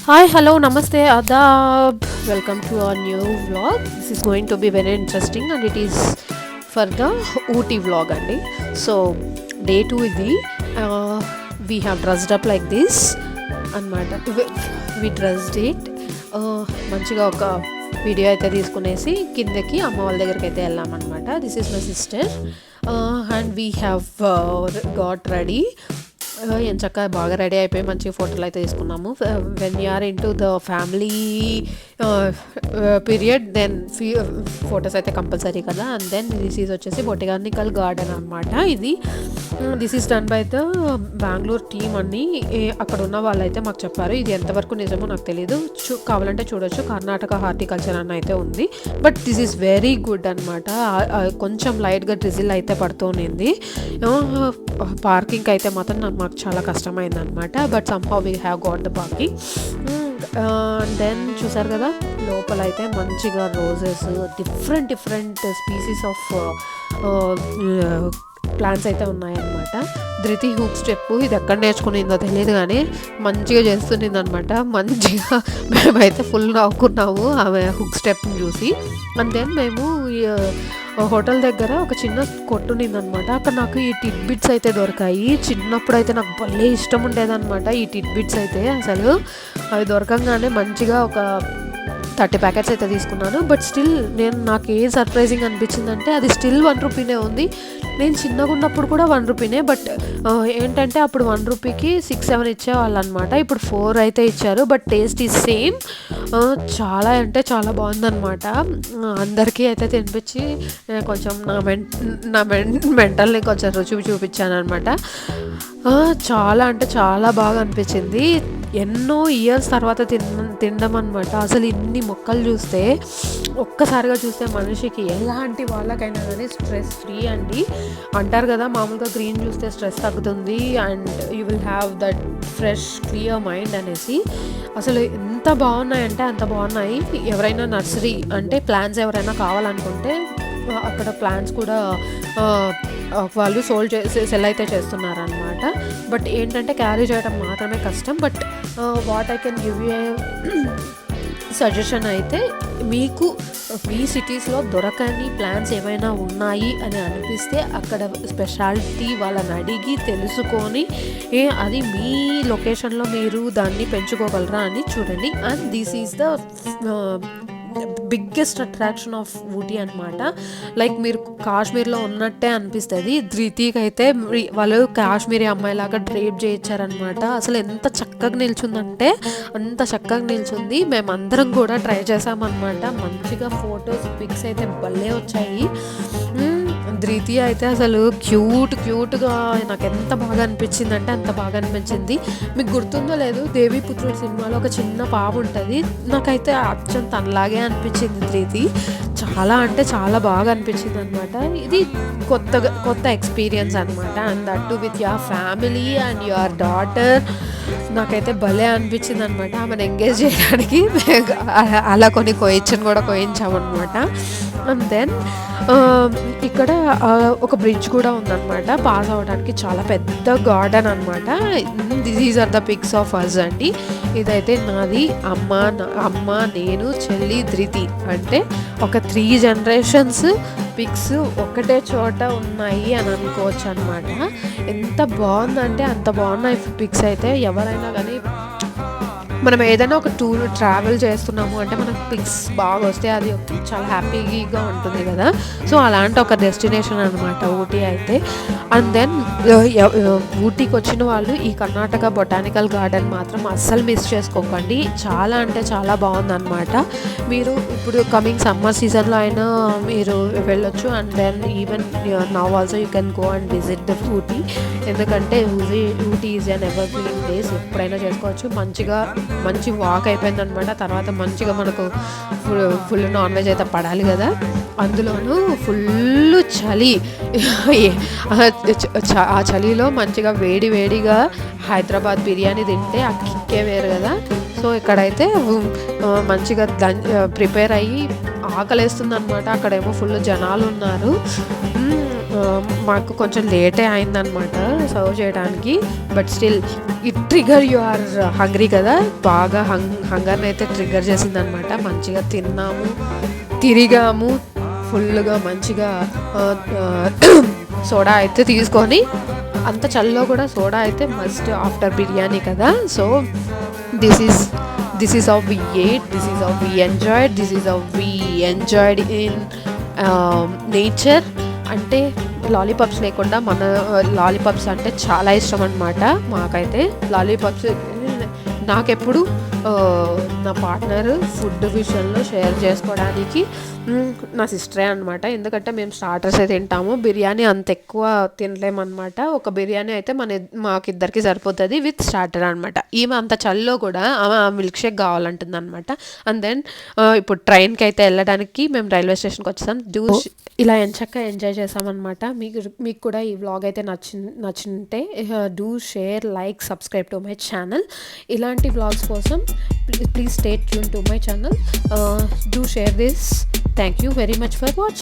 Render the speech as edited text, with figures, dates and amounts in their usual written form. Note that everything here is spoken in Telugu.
Hi, hello, namaste, adab. Welcome to our new vlog. This is going to be very interesting and it is for the Ooty vlog andi. So, day 2 idi. We have dressed up like this అనమాట. We dressed it. మంచిగా ఒక వీడియో అయితే తీసుకునేసి కిందకి అమ్మ వాళ్ళ దగ్గరికి అయితే వెళ్ళామన్నమాట. This is my sister and we have got ready. ఎంచక్క బాగా రెడీ అయిపోయి మంచిగా ఫోటోలు అయితే తీసుకున్నాము. When you're into the family period then photos అయితే కంపల్సరీ కదా. అండ్ దెన్ దిస్ ఈజ్ వచ్చేసి బొటానికల్ గార్డెన్ అనమాట. ఇది this is done by the Bengaluru team అని అక్కడ ఉన్న వాళ్ళు అయితే మాకు చెప్పారు. ఇది ఎంతవరకు నిజమో నాకు తెలియదు, కావాలంటే చూడొచ్చు. కర్ణాటక హార్టికల్చర్ అని అయితే ఉంది, but this is very good అనమాట. కొంచెం లైట్గా డ్రిజిల్ అయితే పడుతుంది. పార్కింగ్ అయితే మాత్రం మాకు చాలా కష్టమైంది అనమాట. But somehow we have got the parking. Then చూసారు కదా, లోపల అయితే మంచిగా roses, different species of plants అయితే ఉన్నాయన్నమాట. ధృతి హుక్ స్టెప్ ఇది ఎక్కడ నేర్చుకునిందో తెలియదు కానీ మంచిగా చేస్తునింది అనమాట. మంచిగా మేమైతే ఫుల్ నవ్వుకున్నాము ఆమె హుక్ స్టెప్ని చూసి. అండ్ దెన్ మేము హోటల్ దగ్గర ఒక చిన్న కొట్టునిందనమాట. అక్కడ నాకు ఈ టిట్ బిట్స్ అయితే దొరికాయి. చిన్నప్పుడు అయితే నాకు భలే ఇష్టం ఉండేదన్నమాట ఈ టిట్ బిట్స్ అయితే. అసలు అవి దొరకంగానే మంచిగా ఒక 30 ప్యాకెట్స్ అయితే తీసుకున్నాను. బట్ స్టిల్ నాకు ఏం సర్ప్రైజింగ్ అనిపించిందంటే అది స్టిల్ 1 రూపీనే ఉంది. నేను చిన్నగా ఉన్నప్పుడు కూడా 1 రూపీనే. బట్ ఏంటంటే అప్పుడు 1 రూపీకి 6-7 ఇచ్చేవాళ్ళు అనమాట. ఇప్పుడు 4 అయితే ఇచ్చారు. But taste is same. చాలా అంటే చాలా బాగుందన్నమాట. అందరికీ అయితే తినిపించి కొంచెం నా మెంటల్ని కొంచెం రుచి చూపించాను అనమాట. చాలా అంటే చాలా బాగా అనిపించింది. ఎన్నో ఇయర్స్ తర్వాత తినడం అనమాట. అసలు ఇన్ని మొక్కలు చూస్తే ఒక్కసారిగా చూస్తే మనిషికి ఎలాంటి వాళ్ళకైనా కానీ స్ట్రెస్ ఫ్రీ అండి. అంటారు కదా మామూలుగా గ్రీన్ చూస్తే స్ట్రెస్ తగ్గుతుంది and you will have that fresh clear mind అనేసి. అసలు ఎంత బాగున్నాయంటే అంత బాగున్నాయి. ఎవరైనా నర్సరీ అంటే ప్లాంట్స్ ఎవరైనా కావాలనుకుంటే అక్కడ ప్లాంట్స్ కూడా వాళ్ళు సెల్ అయితే చేస్తున్నారనమాట. బట్ ఏంటంటే క్యారీ చేయడం మాత్రమే కష్టం. But what I can give you suggestion అయితే, మీకు మీ సిటీస్లో దొరకని ప్లాన్స్ ఏమైనా ఉన్నాయి అని అనిపిస్తే అక్కడ స్పెషాలిటీ వాళ్ళని అడిగి తెలుసుకొని అది మీ లొకేషన్లో మీరు దాన్ని పెంచుకోగలరా అని చూడండి. And this is the biggest attraction of Ooty అనమాట. లైక్ మీరు కాశ్మీర్లో ఉన్నట్టే అనిపిస్తుంది. ధృతికి అయితే వాళ్ళు కాశ్మీరీ అమ్మాయిలాగా డ్రేప్ చేయించారనమాట. అసలు ఎంత చక్కగా నిల్చుందంటే అంత చక్కగా నిల్చుంది. మేమందరం కూడా ట్రై చేసామన్నమాట. మంచిగా ఫొటోస్ పిక్స్ అయితే భలే వచ్చాయి. ధృతి అయితే అసలు క్యూట్గా నాకు ఎంత బాగా అనిపించింది అంటే అంత బాగా అనిపించింది. మీకు గుర్తుందో లేదు, దేవిపుత్రుడు సినిమాలో ఒక చిన్న పాప ఉంటుంది. నాకైతే అచ్చం తనలాగే అనిపించింది ధృతి. చాలా అంటే చాలా బాగా అనిపించింది అనమాట. ఇది కొత్త ఎక్స్పీరియన్స్ అనమాట. And that to with your family and your daughter. నాకైతే భలే అనిపించింది అనమాట. ఆమెను ఎంగేజ్ చేయడానికి అలా కొన్ని కోయించను కూడా కోయించామన్నమాట. అండ్ దెన్ ఇక్కడ ఒక బ్రిడ్జ్ కూడా ఉందన్నమాట. పాస్ అవ్వడానికి చాలా పెద్ద గార్డెన్ అనమాట. These are the pics of us అండి. ఇదైతే నాది అమ్మ నేను చెల్లి ధృతి అంటే ఒక 3 జనరేషన్స్ పిక్స్ ఒకటే చోట ఉన్నాయి అని అనుకోవచ్చు అనమాట. ఎంత బాగుందంటే అంత బాగున్నాయి పిక్స్ అయితే. ఎవరైనా కానీ మనం ఏదైనా ఒక టూర్ ట్రావెల్ చేస్తున్నాము అంటే మనకు పిక్స్ బాగా వస్తే అది చాలా హ్యాపీగా ఉంటుంది కదా. సో అలాంటి ఒక డెస్టినేషన్ అనమాట ఊటీ అయితే. అండ్ దెన్ ఊటీకి వచ్చిన వాళ్ళు ఈ కర్ణాటక బొటానికల్ గార్డెన్ మాత్రం అస్సలు మిస్ చేసుకోకండి. చాలా అంటే చాలా బాగుందన్నమాట. మీరు ఇప్పుడు కమింగ్ సమ్మర్ సీజన్లో అయినా మీరు వెళ్ళొచ్చు. And then even now also you can go and visit the Ooty. ఎందుకంటే Ooty is an evergreen place. ఎప్పుడైనా చేసుకోవచ్చు. మంచి వాక్ అయిపోయిందనమాట. తర్వాత మంచిగా మనకు ఫుల్ నాన్ వెజ్ అయితే పడాలి కదా. అందులోనూ ఫుల్ చలి. ఆ చలిలో మంచిగా వేడిగా హైదరాబాద్ బిర్యానీ తింటే ఆ కిక్కే వేరు కదా. సో ఇక్కడైతే మంచిగా ప్రిపేర్ అయ్యి ఆకలేస్తుంది అనమాట. అక్కడేమో ఫుల్ జనాలు ఉన్నారు. మాకు కొంచెం లేటే అయిందనమాట సర్వ్ చేయడానికి. But still it trigger you are hungry కదా, బాగా హంగర్ని అయితే ట్రిగర్ చేసిందనమాట. మంచిగా తిన్నాము, తిరిగాము ఫుల్గా. మంచిగా సోడా అయితే తీసుకొని, అంత చల్లో కూడా సోడా అయితే మస్ట్ ఆఫ్టర్ బిర్యానీ కదా. So this is how we ate, this is how we enjoyed, this is how we enjoyed in nature. అంటే లాలీపాప్స్ లేకుండా మన లాలీపాప్స్ అంటే చాలా ఇష్టం అనమాట మాకైతే. లాలీపాప్స్ నాకెప్పుడు నా పార్ట్నర్ ఫుడ్ విషయంలో షేర్ చేసుకోవడానికి నా సిస్టరే అనమాట. ఎందుకంటే మేము స్టార్టర్సే తింటాము, బిర్యానీ అంత ఎక్కువ తినలేమన్నమాట. ఒక బిర్యానీ అయితే మాకిద్దరికి సరిపోతుంది విత్ స్టార్టర్ అనమాట. ఈమె అంత చల్లో కూడా ఆమె మిల్క్ షేక్ కావాలంటుంది అనమాట. అండ్ దెన్ ఇప్పుడు ట్రైన్కి అయితే వెళ్ళడానికి మేము రైల్వే స్టేషన్కి వచ్చాం. ఇలా ఎంచక్క ఎంజాయ్ చేసామన్నమాట. మీకు కూడా ఈ వ్లాగ్ అయితే నచ్చుంటే do share, like, subscribe to my channel. ఇలాంటి వ్లాగ్స్ కోసం please stay tuned to my channel. Do share this. Thank you very much for watching.